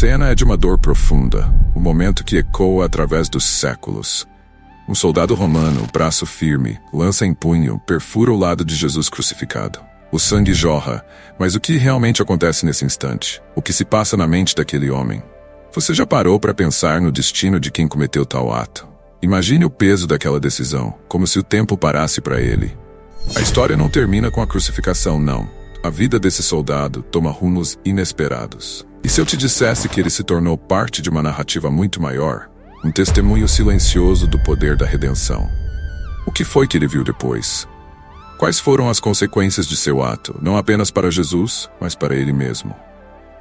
cena é de uma dor profunda, um momento que ecoa através dos séculos. Um soldado romano, braço firme, lança em punho, perfura o lado de Jesus crucificado. O sangue jorra, mas o que realmente acontece nesse instante? O que se passa na mente daquele homem? Você já parou para pensar no destino de quem cometeu tal ato? Imagine o peso daquela decisão, como se o tempo parasse para ele. A história não termina com a crucificação, não. A vida desse soldado toma rumos inesperados. E se eu te dissesse que ele se tornou parte de uma narrativa muito maior? Um testemunho silencioso do poder da redenção. O que foi que ele viu depois? Quais foram as consequências de seu ato, não apenas para Jesus, mas para ele mesmo?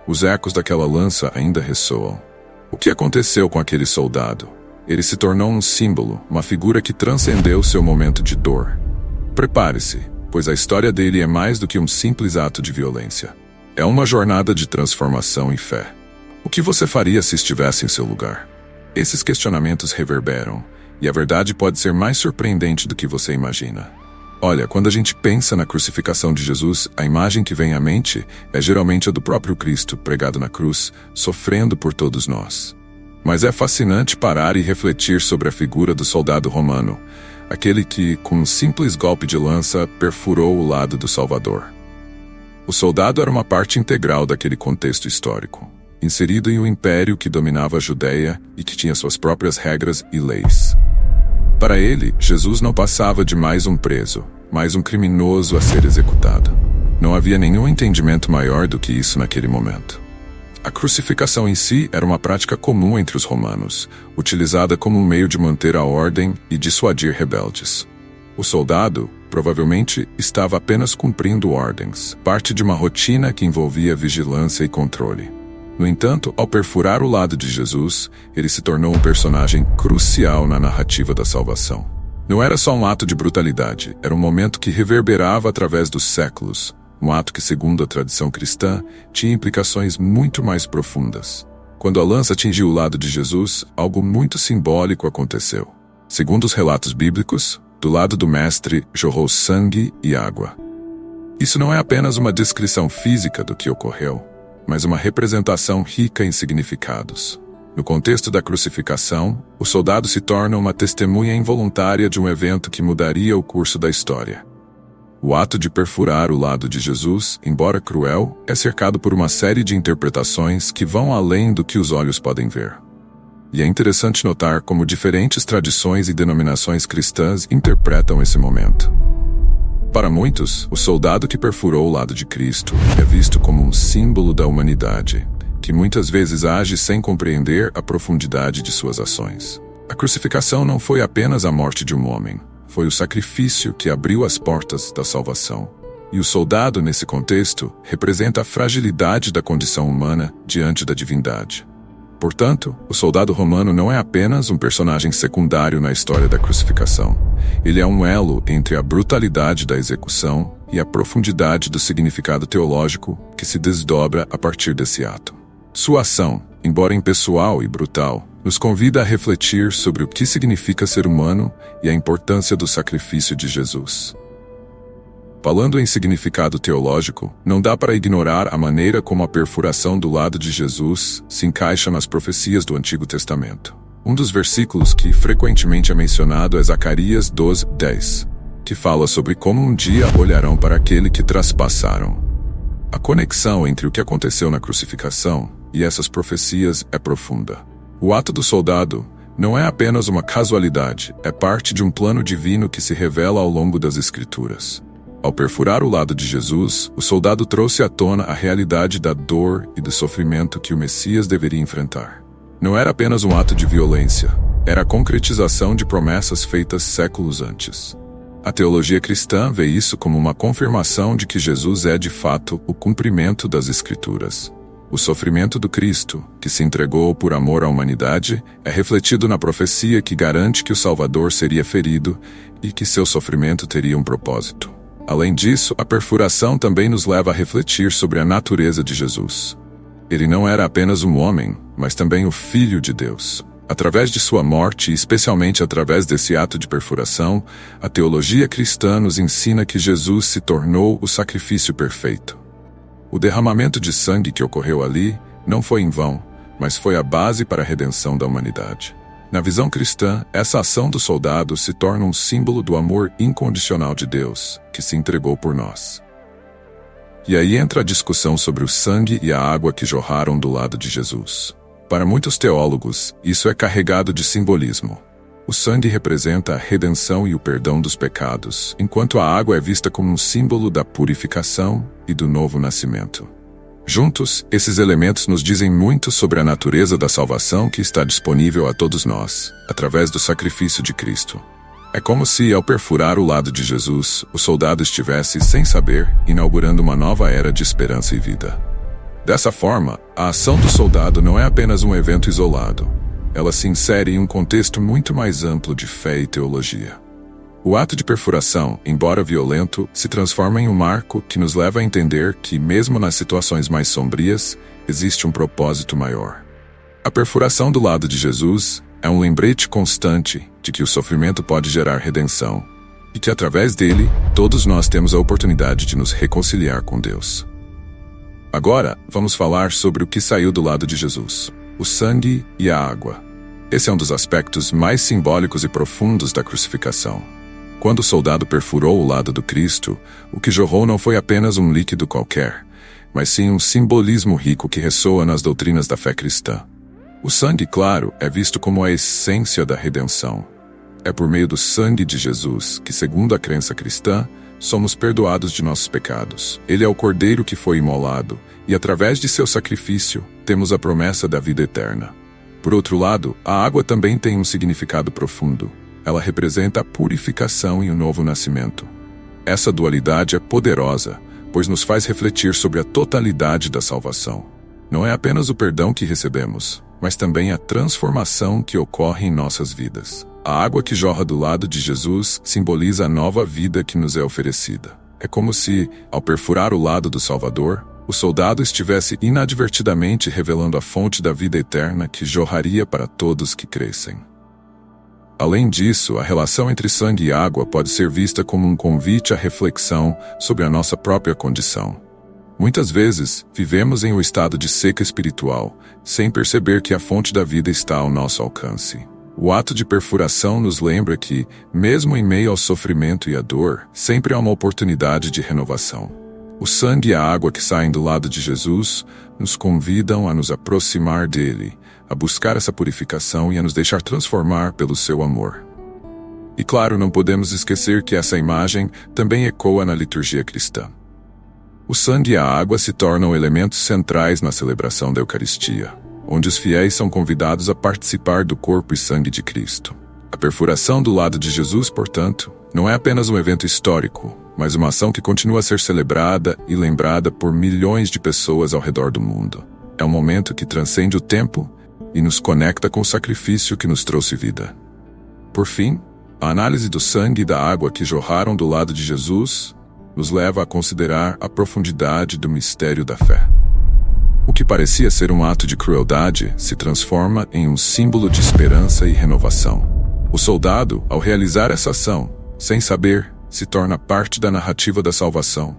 Os ecos daquela lança ainda ressoam. O que aconteceu com aquele soldado? Ele se tornou um símbolo, uma figura que transcendeu seu momento de dor. Prepare-se, pois a história dele é mais do que um simples ato de violência. É uma jornada de transformação e fé. O que você faria se estivesse em seu lugar? Esses questionamentos reverberam, e a verdade pode ser mais surpreendente do que você imagina. Olha, quando a gente pensa na crucificação de Jesus, a imagem que vem à mente é geralmente a do próprio Cristo, pregado na cruz, sofrendo por todos nós. Mas é fascinante parar e refletir sobre a figura do soldado romano, aquele que, com um simples golpe de lança, perfurou o lado do Salvador. O soldado era uma parte integral daquele contexto histórico, inserido em um império que dominava a Judeia e que tinha suas próprias regras e leis. Para ele, Jesus não passava de mais um preso, mais um criminoso a ser executado. Não havia nenhum entendimento maior do que isso naquele momento. A crucificação em si era uma prática comum entre os romanos, utilizada como um meio de manter a ordem e dissuadir rebeldes. O soldado, provavelmente, estava apenas cumprindo ordens, parte de uma rotina que envolvia vigilância e controle. No entanto, ao perfurar o lado de Jesus, ele se tornou um personagem crucial na narrativa da salvação. Não era só um ato de brutalidade, era um momento que reverberava através dos séculos, um ato que, segundo a tradição cristã, tinha implicações muito mais profundas. Quando a lança atingiu o lado de Jesus, algo muito simbólico aconteceu. Segundo os relatos bíblicos, do lado do mestre jorrou sangue e água. Isso não é apenas uma descrição física do que ocorreu, mas uma representação rica em significados. No contexto da crucificação, o soldado se torna uma testemunha involuntária de um evento que mudaria o curso da história. O ato de perfurar o lado de Jesus, embora cruel, é cercado por uma série de interpretações que vão além do que os olhos podem ver. E é interessante notar como diferentes tradições e denominações cristãs interpretam esse momento. Para muitos, o soldado que perfurou o lado de Cristo é visto como um símbolo da humanidade, que muitas vezes age sem compreender a profundidade de suas ações. A crucificação não foi apenas a morte de um homem, foi o sacrifício que abriu as portas da salvação. E o soldado, nesse contexto, representa a fragilidade da condição humana diante da divindade. Portanto, o soldado romano não é apenas um personagem secundário na história da crucificação. Ele é um elo entre a brutalidade da execução e a profundidade do significado teológico que se desdobra a partir desse ato. Sua ação, embora impessoal e brutal, nos convida a refletir sobre o que significa ser humano e a importância do sacrifício de Jesus. Falando em significado teológico, não dá para ignorar a maneira como a perfuração do lado de Jesus se encaixa nas profecias do Antigo Testamento. Um dos versículos que frequentemente é mencionado é Zacarias 12:10, que fala sobre como um dia olharão para aquele que traspassaram. A conexão entre o que aconteceu na crucificação e essas profecias é profunda. O ato do soldado não é apenas uma casualidade, é parte de um plano divino que se revela ao longo das Escrituras. Ao perfurar o lado de Jesus, o soldado trouxe à tona a realidade da dor e do sofrimento que o Messias deveria enfrentar. Não era apenas um ato de violência, era a concretização de promessas feitas séculos antes. A teologia cristã vê isso como uma confirmação de que Jesus é de fato o cumprimento das Escrituras. O sofrimento do Cristo, que se entregou por amor à humanidade, é refletido na profecia que garante que o Salvador seria ferido e que seu sofrimento teria um propósito. Além disso, a perfuração também nos leva a refletir sobre a natureza de Jesus. Ele não era apenas um homem, mas também o Filho de Deus. Através de sua morte, e especialmente através desse ato de perfuração, a teologia cristã nos ensina que Jesus se tornou o sacrifício perfeito. O derramamento de sangue que ocorreu ali não foi em vão, mas foi a base para a redenção da humanidade. Na visão cristã, essa ação do soldado se torna um símbolo do amor incondicional de Deus, que se entregou por nós. E aí entra a discussão sobre o sangue e a água que jorraram do lado de Jesus. Para muitos teólogos, isso é carregado de simbolismo. O sangue representa a redenção e o perdão dos pecados, enquanto a água é vista como um símbolo da purificação e do novo nascimento. Juntos, esses elementos nos dizem muito sobre a natureza da salvação que está disponível a todos nós, através do sacrifício de Cristo. É como se, ao perfurar o lado de Jesus, o soldado estivesse, sem saber, inaugurando uma nova era de esperança e vida. Dessa forma, a ação do soldado não é apenas um evento isolado. Ela se insere em um contexto muito mais amplo de fé e teologia. O ato de perfuração, embora violento, se transforma em um marco que nos leva a entender que, mesmo nas situações mais sombrias, existe um propósito maior. A perfuração do lado de Jesus é um lembrete constante de que o sofrimento pode gerar redenção e que, através dele, todos nós temos a oportunidade de nos reconciliar com Deus. Agora, vamos falar sobre o que saiu do lado de Jesus: o sangue e a água. Esse é um dos aspectos mais simbólicos e profundos da crucificação. Quando o soldado perfurou o lado do Cristo, o que jorrou não foi apenas um líquido qualquer, mas sim um simbolismo rico que ressoa nas doutrinas da fé cristã. O sangue, claro, é visto como a essência da redenção. É por meio do sangue de Jesus que, segundo a crença cristã, somos perdoados de nossos pecados. Ele é o cordeiro que foi imolado, e através de seu sacrifício, temos a promessa da vida eterna. Por outro lado, a água também tem um significado profundo. Ela representa a purificação e o novo nascimento. Essa dualidade é poderosa, pois nos faz refletir sobre a totalidade da salvação. Não é apenas o perdão que recebemos, mas também a transformação que ocorre em nossas vidas. A água que jorra do lado de Jesus simboliza a nova vida que nos é oferecida. É como se, ao perfurar o lado do Salvador, o soldado estivesse inadvertidamente revelando a fonte da vida eterna que jorraria para todos que crescem. Além disso, a relação entre sangue e água pode ser vista como um convite à reflexão sobre a nossa própria condição. Muitas vezes, vivemos em um estado de seca espiritual, sem perceber que a fonte da vida está ao nosso alcance. O ato de perfuração nos lembra que, mesmo em meio ao sofrimento e à dor, sempre há uma oportunidade de renovação. O sangue e a água que saem do lado de Jesus nos convidam a nos aproximar dele, a buscar essa purificação e a nos deixar transformar pelo seu amor. E claro, não podemos esquecer que essa imagem também ecoa na liturgia cristã. O sangue e a água se tornam elementos centrais na celebração da Eucaristia, onde os fiéis são convidados a participar do corpo e sangue de Cristo. A perfuração do lado de Jesus, portanto, não é apenas um evento histórico, mas uma ação que continua a ser celebrada e lembrada por milhões de pessoas ao redor do mundo. É um momento que transcende o tempo e nos conecta com o sacrifício que nos trouxe vida. Por fim, a análise do sangue e da água que jorraram do lado de Jesus nos leva a considerar a profundidade do mistério da fé. O que parecia ser um ato de crueldade se transforma em um símbolo de esperança e renovação. O soldado, ao realizar essa ação, sem saber, se torna parte da narrativa da salvação,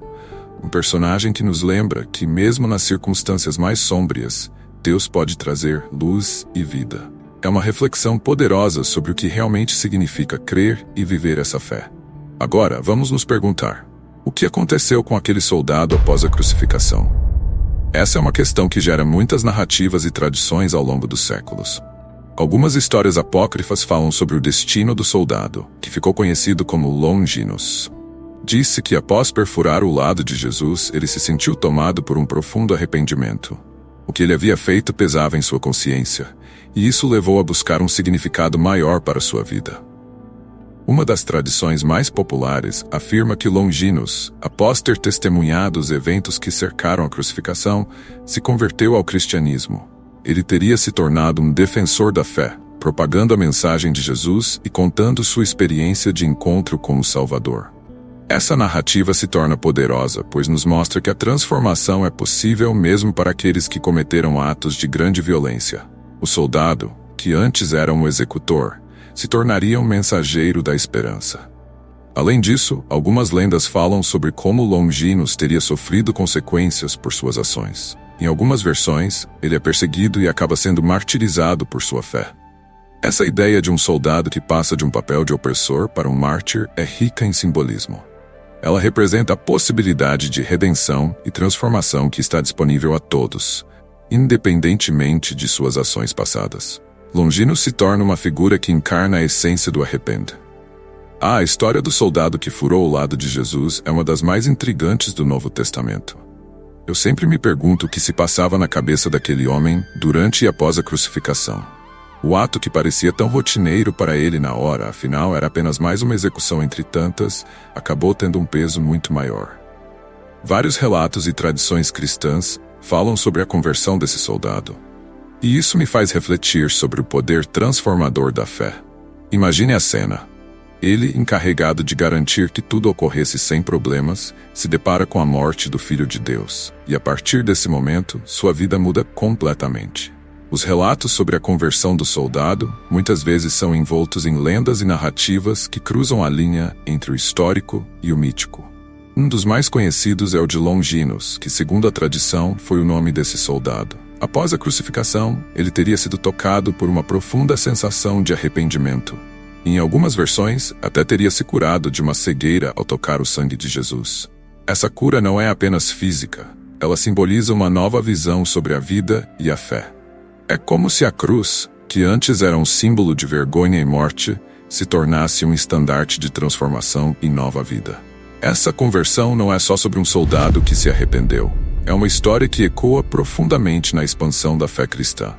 um personagem que nos lembra que, mesmo nas circunstâncias mais sômbrias, Deus pode trazer luz e vida. É uma reflexão poderosa sobre o que realmente significa crer e viver essa fé. Agora, vamos nos perguntar: o que aconteceu com aquele soldado após a crucificação? Essa é uma questão que gera muitas narrativas e tradições ao longo dos séculos. Algumas histórias apócrifas falam sobre o destino do soldado, que ficou conhecido como Longinos. Disse que após perfurar o lado de Jesus, ele se sentiu tomado por um profundo arrependimento. O que ele havia feito pesava em sua consciência, e isso levou a buscar um significado maior para sua vida. Uma das tradições mais populares afirma que Longinos, após ter testemunhado os eventos que cercaram a crucificação, se converteu ao cristianismo. Ele teria se tornado um defensor da fé, propagando a mensagem de Jesus e contando sua experiência de encontro com o Salvador. Essa narrativa se torna poderosa, pois nos mostra que a transformação é possível mesmo para aqueles que cometeram atos de grande violência. O soldado, que antes era um executor, se tornaria um mensageiro da esperança. Além disso, algumas lendas falam sobre como Longinos teria sofrido consequências por suas ações. Em algumas versões, ele é perseguido e acaba sendo martirizado por sua fé. Essa ideia de um soldado que passa de um papel de opressor para um mártir é rica em simbolismo. Ela representa a possibilidade de redenção e transformação que está disponível a todos, independentemente de suas ações passadas. Longinus se torna uma figura que encarna a essência do arrependimento. A história do soldado que furou o lado de Jesus é uma das mais intrigantes do Novo Testamento. Eu sempre me pergunto o que se passava na cabeça daquele homem durante e após a crucificação. O ato que parecia tão rotineiro para ele na hora, afinal era apenas mais uma execução entre tantas, acabou tendo um peso muito maior. Vários relatos e tradições cristãs falam sobre a conversão desse soldado. E isso me faz refletir sobre o poder transformador da fé. Imagine a cena. Ele, encarregado de garantir que tudo ocorresse sem problemas, se depara com a morte do Filho de Deus. E a partir desse momento, sua vida muda completamente. Os relatos sobre a conversão do soldado muitas vezes são envoltos em lendas e narrativas que cruzam a linha entre o histórico e o mítico. Um dos mais conhecidos é o de Longinus, que, segundo a tradição, foi o nome desse soldado. Após a crucificação, ele teria sido tocado por uma profunda sensação de arrependimento. Em algumas versões, até teria se curado de uma cegueira ao tocar o sangue de Jesus. Essa cura não é apenas física, ela simboliza uma nova visão sobre a vida e a fé. É como se a cruz, que antes era um símbolo de vergonha e morte, se tornasse um estandarte de transformação e nova vida. Essa conversão não é só sobre um soldado que se arrependeu. É uma história que ecoa profundamente na expansão da fé cristã.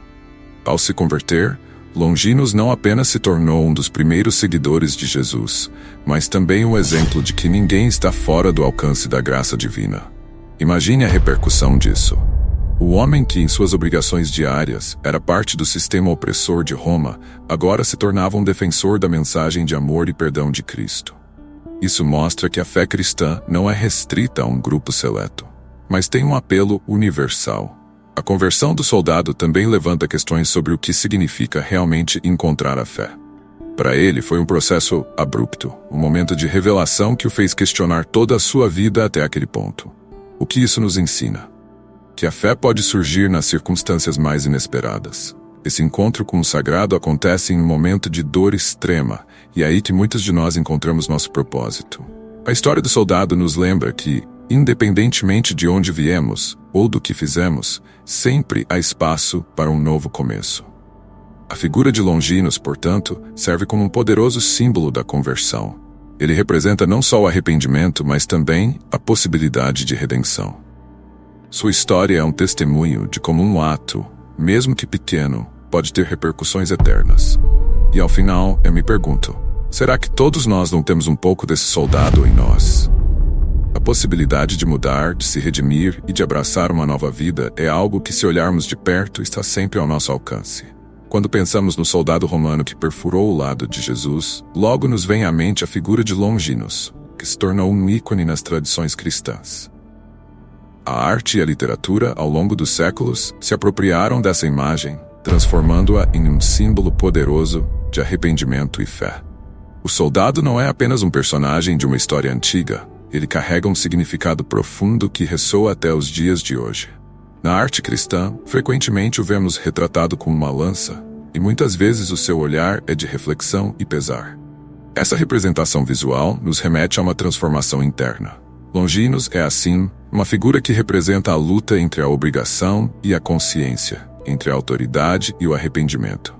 Ao se converter, Longinus não apenas se tornou um dos primeiros seguidores de Jesus, mas também um exemplo de que ninguém está fora do alcance da graça divina. Imagine a repercussão disso. O homem que, em suas obrigações diárias, era parte do sistema opressor de Roma, agora se tornava um defensor da mensagem de amor e perdão de Cristo. Isso mostra que a fé cristã não é restrita a um grupo seleto, mas tem um apelo universal. A conversão do soldado também levanta questões sobre o que significa realmente encontrar a fé. Para ele foi um processo abrupto, um momento de revelação que o fez questionar toda a sua vida até aquele ponto. O que isso nos ensina? Que a fé pode surgir nas circunstâncias mais inesperadas. Esse encontro com o sagrado acontece em um momento de dor extrema, e é aí que muitos de nós encontramos nosso propósito. A história do soldado nos lembra que, independentemente de onde viemos ou do que fizemos, sempre há espaço para um novo começo. A figura de Longinus, portanto, serve como um poderoso símbolo da conversão. Ele representa não só o arrependimento, mas também a possibilidade de redenção. Sua história é um testemunho de como um ato, mesmo que pequeno, pode ter repercussões eternas. E ao final, eu me pergunto, será que todos nós não temos um pouco desse soldado em nós? A possibilidade de mudar, de se redimir e de abraçar uma nova vida é algo que, se olharmos de perto, está sempre ao nosso alcance. Quando pensamos no soldado romano que perfurou o lado de Jesus, logo nos vem à mente a figura de Longinus, que se tornou um ícone nas tradições cristãs. A arte e a literatura, ao longo dos séculos, se apropriaram dessa imagem, transformando-a em um símbolo poderoso de arrependimento e fé. O soldado não é apenas um personagem de uma história antiga, ele carrega um significado profundo que ressoa até os dias de hoje. Na arte cristã, frequentemente o vemos retratado com uma lança, e muitas vezes o seu olhar é de reflexão e pesar. Essa representação visual nos remete a uma transformação interna. Longinus é, assim, uma figura que representa a luta entre a obrigação e a consciência, entre a autoridade e o arrependimento.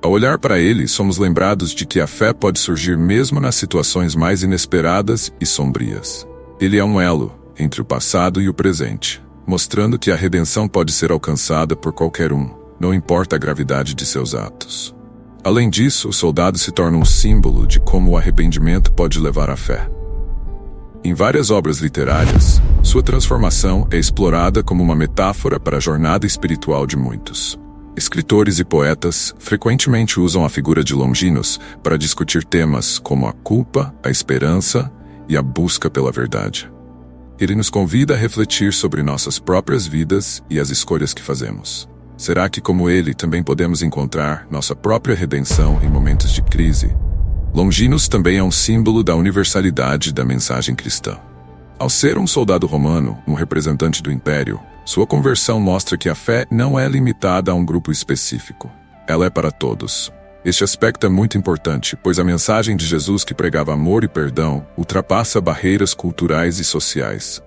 Ao olhar para ele, somos lembrados de que a fé pode surgir mesmo nas situações mais inesperadas e sombrias. Ele é um elo entre o passado e o presente, mostrando que a redenção pode ser alcançada por qualquer um, não importa a gravidade de seus atos. Além disso, o soldado se torna um símbolo de como o arrependimento pode levar à fé. Em várias obras literárias, sua transformação é explorada como uma metáfora para a jornada espiritual de muitos. Escritores e poetas frequentemente usam a figura de Longinus para discutir temas como a culpa, a esperança e a busca pela verdade. Ele nos convida a refletir sobre nossas próprias vidas e as escolhas que fazemos. Será que, como ele, também podemos encontrar nossa própria redenção em momentos de crise? Longinus também é um símbolo da universalidade da mensagem cristã. Ao ser um soldado romano, um representante do império, Sua conversão mostra que a fé não é limitada a um grupo específico. Ela é para todos. Este aspecto é muito importante, pois a mensagem de Jesus que pregava amor e perdão ultrapassa barreiras culturais e sociais.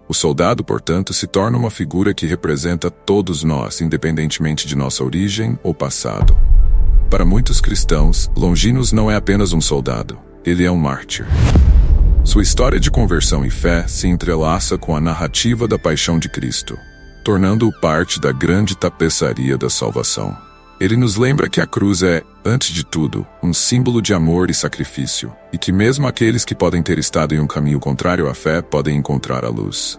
O soldado, portanto, se torna uma figura que representa todos nós, independentemente de nossa origem ou passado. Para muitos cristãos, Longinos não é apenas um soldado, ele é um mártir. Sua história de conversão e fé se entrelaça com a narrativa da paixão de Cristo, tornando-o parte da grande tapeçaria da salvação. Ele nos lembra que a cruz é, antes de tudo, um símbolo de amor e sacrifício, e que mesmo aqueles que podem ter estado em um caminho contrário à fé podem encontrar a luz.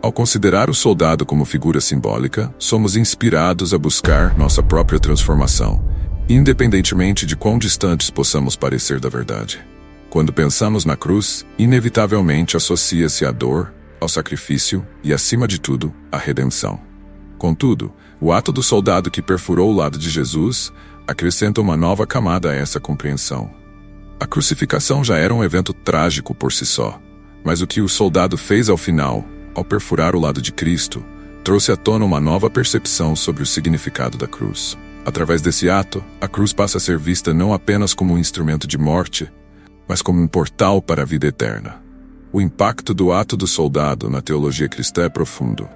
Ao considerar o soldado como figura simbólica, somos inspirados a buscar nossa própria transformação, independentemente de quão distantes possamos parecer da verdade. Quando pensamos na cruz, inevitavelmente associa-se à dor, ao sacrifício e, acima de tudo, à redenção. Contudo, o ato do soldado que perfurou o lado de Jesus acrescenta uma nova camada a essa compreensão. A crucificação já era um evento trágico por si só, mas o que o soldado fez ao final, ao perfurar o lado de Cristo, trouxe à tona uma nova percepção sobre o significado da cruz. Através desse ato, a cruz passa a ser vista não apenas como um instrumento de morte, mas como um portal para a vida eterna. O impacto do ato do soldado na teologia cristã é profundo.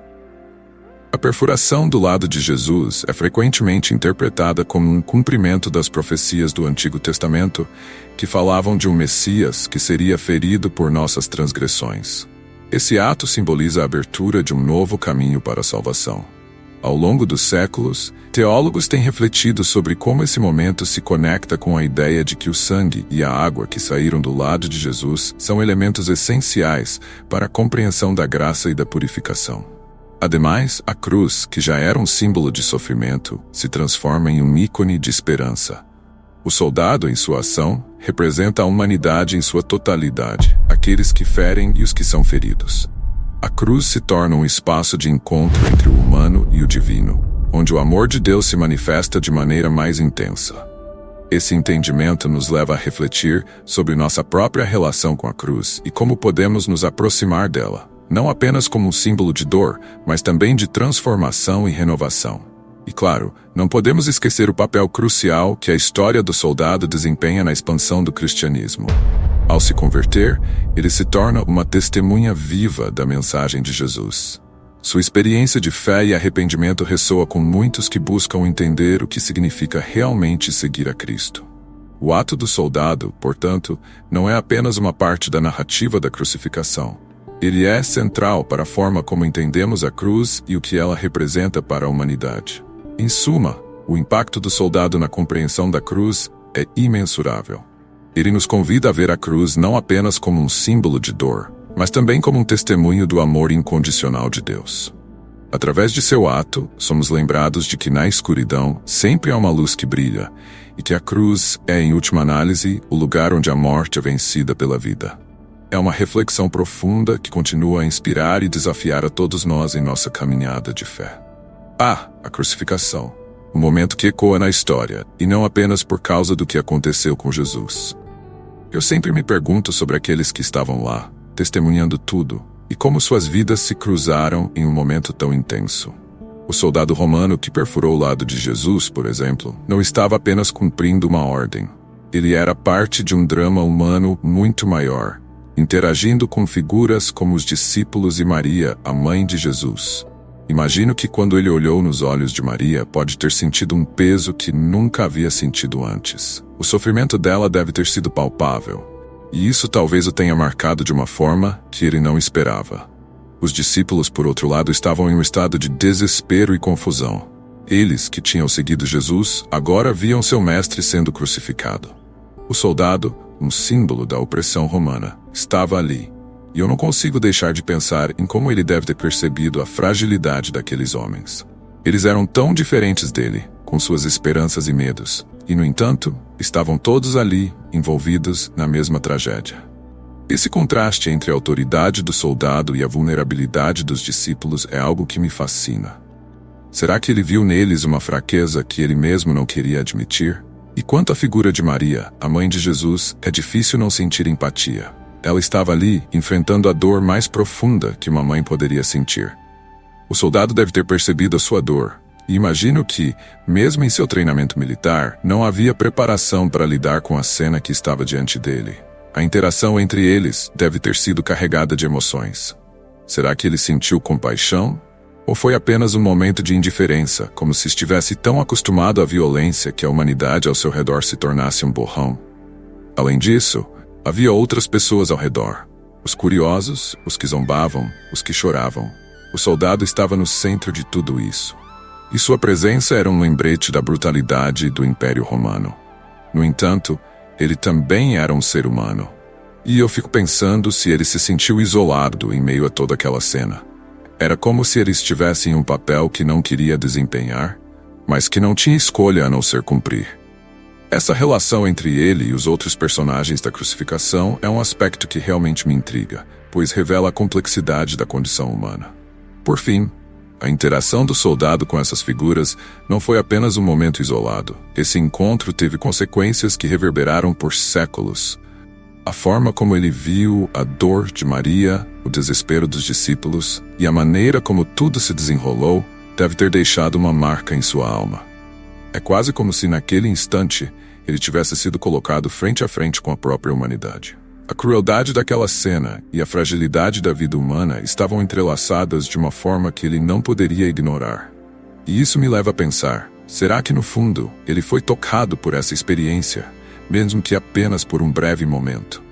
A perfuração do lado de Jesus é frequentemente interpretada como um cumprimento das profecias do Antigo Testamento que falavam de um Messias que seria ferido por nossas transgressões. Esse ato simboliza a abertura de um novo caminho para a salvação. Ao longo dos séculos, teólogos têm refletido sobre como esse momento se conecta com a ideia de que o sangue e a água que saíram do lado de Jesus são elementos essenciais para a compreensão da graça e da purificação. Ademais, a cruz, que já era um símbolo de sofrimento, se transforma em um ícone de esperança. O soldado, em sua ação, representa a humanidade em sua totalidade, aqueles que ferem e os que são feridos. A cruz se torna um espaço de encontro entre o humano e o divino, onde o amor de Deus se manifesta de maneira mais intensa. Esse entendimento nos leva a refletir sobre nossa própria relação com a cruz e como podemos nos aproximar dela, não apenas como um símbolo de dor, mas também de transformação e renovação. E claro, não podemos esquecer o papel crucial que a história do soldado desempenha na expansão do cristianismo. Ao se converter, ele se torna uma testemunha viva da mensagem de Jesus. Sua experiência de fé e arrependimento ressoa com muitos que buscam entender o que significa realmente seguir a Cristo. O ato do soldado, portanto, não é apenas uma parte da narrativa da crucificação. Ele é central para a forma como entendemos a cruz e o que ela representa para a humanidade. Em suma, o impacto do soldado na compreensão da cruz é imensurável. Ele nos convida a ver a cruz não apenas como um símbolo de dor, mas também como um testemunho do amor incondicional de Deus. Através de seu ato, somos lembrados de que na escuridão sempre há uma luz que brilha, e que a cruz é, em última análise, o lugar onde a morte é vencida pela vida. É uma reflexão profunda que continua a inspirar e desafiar a todos nós em nossa caminhada de fé. A crucificação. Um momento que ecoa na história, e não apenas por causa do que aconteceu com Jesus. Eu sempre me pergunto sobre aqueles que estavam lá, testemunhando tudo, e como suas vidas se cruzaram em um momento tão intenso. O soldado romano que perfurou o lado de Jesus, por exemplo, não estava apenas cumprindo uma ordem. Ele era parte de um drama humano muito maior, interagindo com figuras como os discípulos e Maria, a mãe de Jesus. Imagino que quando ele olhou nos olhos de Maria, pode ter sentido um peso que nunca havia sentido antes. O sofrimento dela deve ter sido palpável, e isso talvez o tenha marcado de uma forma que ele não esperava. Os discípulos, por outro lado, estavam em um estado de desespero e confusão. Eles, que tinham seguido Jesus, agora viam seu mestre sendo crucificado. O soldado, um símbolo da opressão romana, estava ali. E eu não consigo deixar de pensar em como ele deve ter percebido a fragilidade daqueles homens. Eles eram tão diferentes dele, com suas esperanças e medos, e, no entanto, estavam todos ali, envolvidos na mesma tragédia. Esse contraste entre a autoridade do soldado e a vulnerabilidade dos discípulos é algo que me fascina. Será que ele viu neles uma fraqueza que ele mesmo não queria admitir? E quanto à figura de Maria, a mãe de Jesus, é difícil não sentir empatia. Ela estava ali, enfrentando a dor mais profunda que uma mãe poderia sentir. O soldado deve ter percebido a sua dor, e imagino que, mesmo em seu treinamento militar, não havia preparação para lidar com a cena que estava diante dele. A interação entre eles deve ter sido carregada de emoções. Será que ele sentiu compaixão? Ou foi apenas um momento de indiferença, como se estivesse tão acostumado à violência que a humanidade ao seu redor se tornasse um borrão? Além disso, havia outras pessoas ao redor. Os curiosos, os que zombavam, os que choravam. O soldado estava no centro de tudo isso. E sua presença era um lembrete da brutalidade do Império Romano. No entanto, ele também era um ser humano. E eu fico pensando se ele se sentiu isolado em meio a toda aquela cena. Era como se ele estivesse em um papel que não queria desempenhar, mas que não tinha escolha a não ser cumprir. Essa relação entre ele e os outros personagens da crucificação é um aspecto que realmente me intriga, pois revela a complexidade da condição humana. Por fim, a interação do soldado com essas figuras não foi apenas um momento isolado. Esse encontro teve consequências que reverberaram por séculos. A forma como ele viu a dor de Maria, o desespero dos discípulos e a maneira como tudo se desenrolou deve ter deixado uma marca em sua alma. É quase como se naquele instante ele tivesse sido colocado frente a frente com a própria humanidade. A crueldade daquela cena e a fragilidade da vida humana estavam entrelaçadas de uma forma que ele não poderia ignorar. E isso me leva a pensar, será que no fundo ele foi tocado por essa experiência, mesmo que apenas por um breve momento?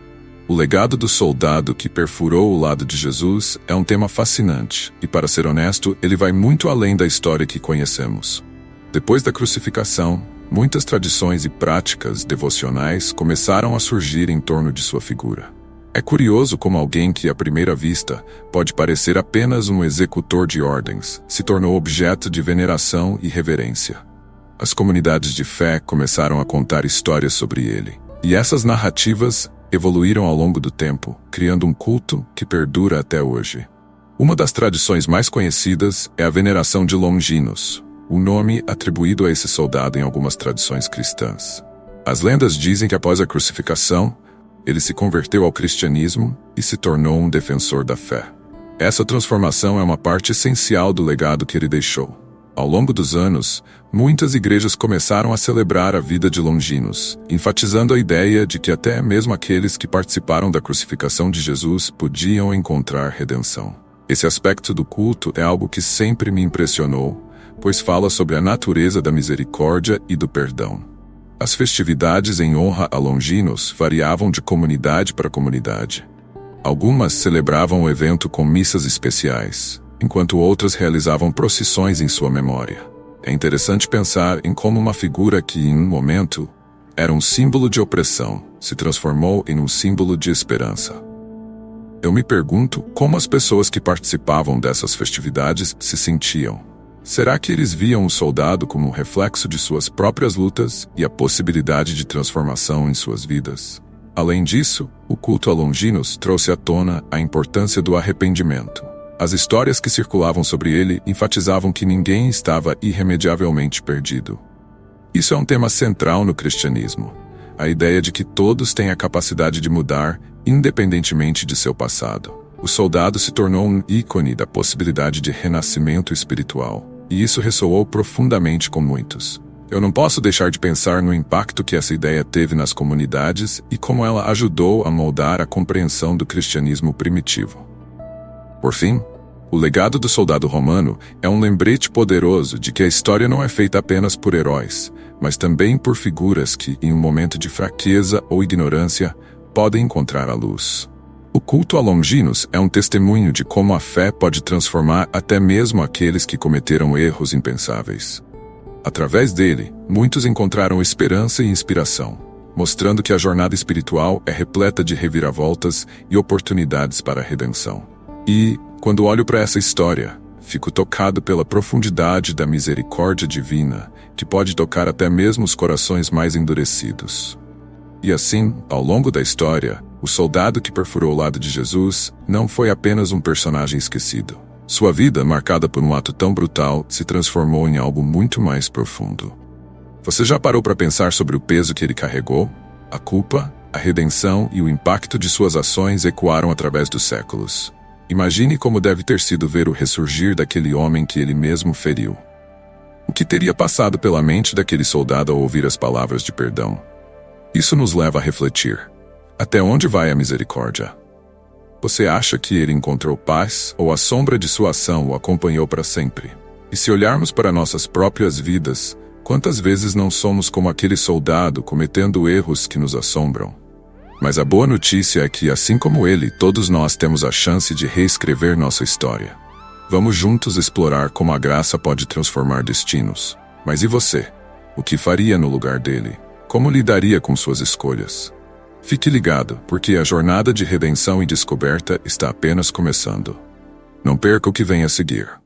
O legado do soldado que perfurou o lado de Jesus é um tema fascinante, e para ser honesto, ele vai muito além da história que conhecemos. Depois da crucificação, muitas tradições e práticas devocionais começaram a surgir em torno de sua figura. É curioso como alguém que, à primeira vista, pode parecer apenas um executor de ordens, se tornou objeto de veneração e reverência. As comunidades de fé começaram a contar histórias sobre ele, e essas narrativas evoluíram ao longo do tempo, criando um culto que perdura até hoje. Uma das tradições mais conhecidas é a veneração de Longinos, o nome atribuído a esse soldado em algumas tradições cristãs. As lendas dizem que após a crucificação, ele se converteu ao cristianismo e se tornou um defensor da fé. Essa transformação é uma parte essencial do legado que ele deixou. Ao longo dos anos, muitas igrejas começaram a celebrar a vida de Longinos, enfatizando a ideia de que até mesmo aqueles que participaram da crucificação de Jesus podiam encontrar redenção. Esse aspecto do culto é algo que sempre me impressionou, pois fala sobre a natureza da misericórdia e do perdão. As festividades em honra a Longinos variavam de comunidade para comunidade. Algumas celebravam o evento com missas especiais, enquanto outras realizavam procissões em sua memória. É interessante pensar em como uma figura que, em um momento, era um símbolo de opressão, se transformou em um símbolo de esperança. Eu me pergunto como as pessoas que participavam dessas festividades se sentiam. Será que eles viam o soldado como um reflexo de suas próprias lutas e a possibilidade de transformação em suas vidas? Além disso, o culto a Longinos trouxe à tona a importância do arrependimento. As histórias que circulavam sobre ele enfatizavam que ninguém estava irremediavelmente perdido. Isso é um tema central no cristianismo, a ideia de que todos têm a capacidade de mudar, independentemente de seu passado. O soldado se tornou um ícone da possibilidade de renascimento espiritual, e isso ressoou profundamente com muitos. Eu não posso deixar de pensar no impacto que essa ideia teve nas comunidades e como ela ajudou a moldar a compreensão do cristianismo primitivo. Por fim, o legado do soldado romano é um lembrete poderoso de que a história não é feita apenas por heróis, mas também por figuras que, em um momento de fraqueza ou ignorância, podem encontrar a luz. O culto a Longinos é um testemunho de como a fé pode transformar até mesmo aqueles que cometeram erros impensáveis. Através dele, muitos encontraram esperança e inspiração, mostrando que a jornada espiritual é repleta de reviravoltas e oportunidades para a redenção. E, quando olho para essa história, fico tocado pela profundidade da misericórdia divina, que pode tocar até mesmo os corações mais endurecidos. E assim, ao longo da história, o soldado que perfurou o lado de Jesus não foi apenas um personagem esquecido. Sua vida, marcada por um ato tão brutal, se transformou em algo muito mais profundo. Você já parou para pensar sobre o peso que ele carregou? A culpa, a redenção e o impacto de suas ações ecoaram através dos séculos. Imagine como deve ter sido ver o ressurgir daquele homem que ele mesmo feriu. O que teria passado pela mente daquele soldado ao ouvir as palavras de perdão? Isso nos leva a refletir. Até onde vai a misericórdia? Você acha que ele encontrou paz ou a sombra de sua ação o acompanhou para sempre? E se olharmos para nossas próprias vidas, quantas vezes não somos como aquele soldado cometendo erros que nos assombram? Mas a boa notícia é que, assim como ele, todos nós temos a chance de reescrever nossa história. Vamos juntos explorar como a graça pode transformar destinos. Mas e você? O que faria no lugar dele? Como lidaria com suas escolhas? Fique ligado, porque a jornada de redenção e descoberta está apenas começando. Não perca o que vem a seguir.